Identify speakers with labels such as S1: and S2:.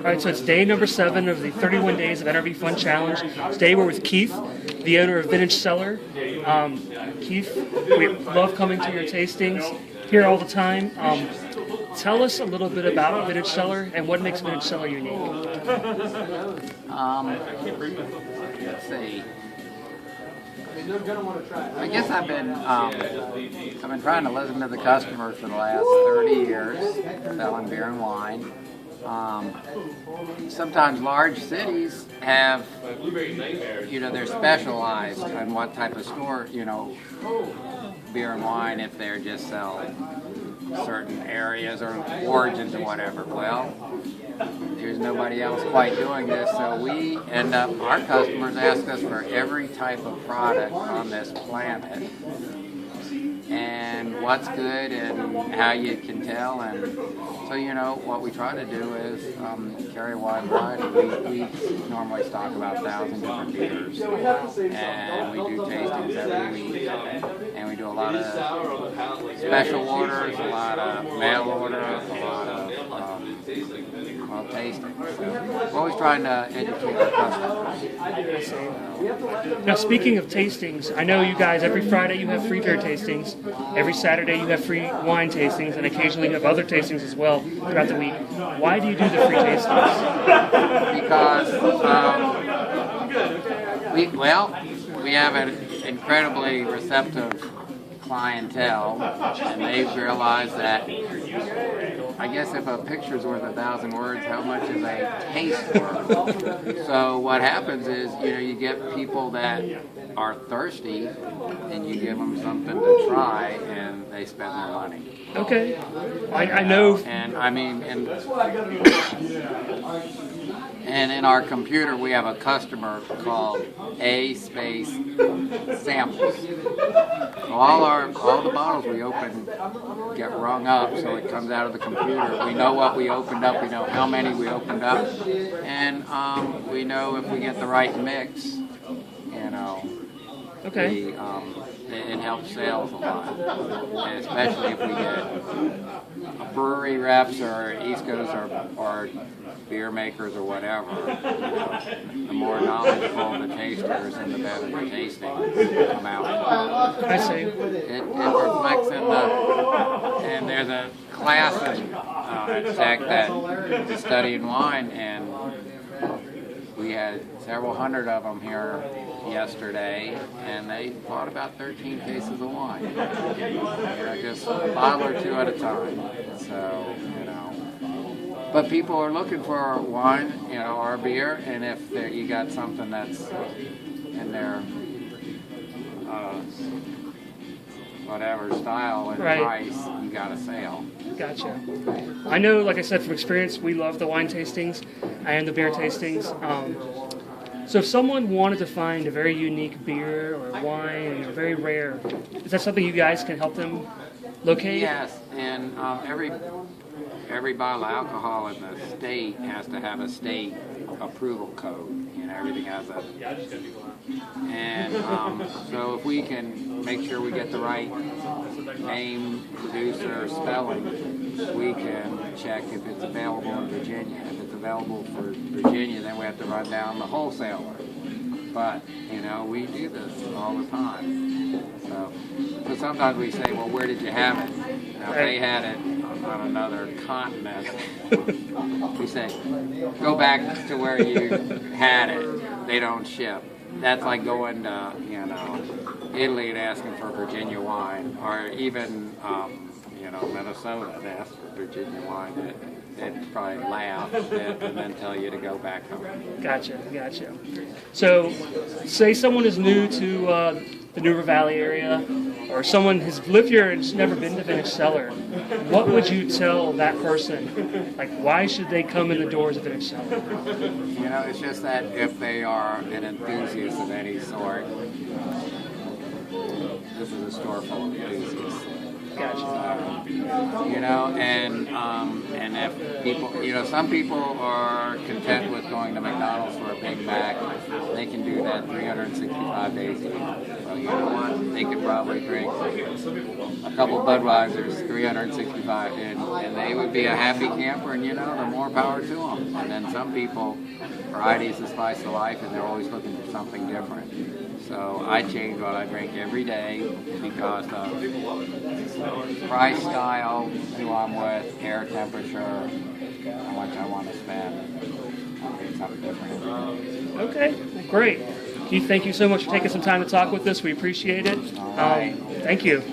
S1: All right, so it's day number 7 of the 31 Days of NRV Fun Challenge. Today we're with Keith, the owner of Vintage Cellar. Keith, we love coming to your tastings here all the time. Tell us a little bit about Vintage Cellar and what makes Vintage Cellar unique.
S2: Let's see. I guess I've been trying to listen to the customers for the last 30 years, selling beer and wine. Sometimes large cities have, they're specialized on what type of store, beer and wine, if they're just sell certain areas or origins or whatever. Well, there's nobody else quite doing this, so we end up, our customers ask us for every type of product on this planet and what's good and how you can tell. And so, what we try to do is carry a wide variety. We normally stock about 1,000 different beers, and we do tastings every week, and we do a lot of special orders, a lot of mail orders, a lot of tasting. So we're always trying to educate our customers.
S1: Now, speaking of tastings, I know you guys, every Friday you have free beer tastings, every Saturday you have free wine tastings, and occasionally you have other tastings as well throughout the week. Why do you do the free tastings?
S2: Because we have an incredibly receptive clientele, and they've realized that, I guess if a picture's worth 1,000 words, how much is a taste worth? So what happens is, you get people that are thirsty, and you give them something to try, and they spend their money.
S1: Okay, I know.
S2: And I mean, and in our computer, we have a customer called A space samples. So all the bottles we open get rung up, so it comes out of the computer. We know what we opened up, we know how many we opened up, and we know if we get the right mix.
S1: Okay.
S2: It helps sales a lot, and especially if we get brewery reps or East Coast or beer makers or whatever. The more knowledgeable the tasters and the better the tasting come out.
S1: I see.
S2: It reflects in and there's a class at Tech that is studying wine, and we had several hundred of them here yesterday, and they bought about 13 cases of wine. Just a bottle or two at a time. So, But people are looking for wine, or beer, and if you got something that's in their whatever style and price, you got a sale.
S1: Gotcha. I know, like I said, from experience, we love the wine tastings and the beer tastings. So if someone wanted to find a very unique beer or wine, very rare, is that something you guys can help them locate?
S2: Yes, and every bottle of alcohol in the state has to have a state approval code. Everything has a... And so if we can make sure we get the right name, producer, spelling, we can check if it's available in Virginia. If it's available for Virginia, then we have to run down the wholesaler. But, we do this all the time. So sometimes we say, well, where did you have it? Now, if they had it on another continent, we say, go back to where you had it. They don't ship. That's like going to, Italy and asking for Virginia wine, or even, Minnesota and ask for Virginia wine. They'd probably laugh a bit and then tell you to go back home.
S1: Gotcha. So, say someone is new to the New River Valley area, or someone has lived here and has never been to Vintage Cellar. What would you tell that person? Like, why should they come in the doors of Vintage Cellar?
S2: It's just that if they are an enthusiast of any sort, this is a store full of enthusiasts.
S1: Gotcha.
S2: You know, and if people, you know, some people are content with going to McDonald's for a Big Mac. They can do that 365 days a year. So you know what? They could probably drink a couple Budweisers 365, and they would be a happy camper. And you know, the more power to them. And then some people, variety is the spice of life, and they're always looking for something different. So I change what I drink every day because of price, style, who I'm with, air temperature, how much I want to spend. I'll do something different.
S1: Okay, great. Keith, thank you so much for taking some time to talk with us. We appreciate it.
S2: All right.
S1: Thank you.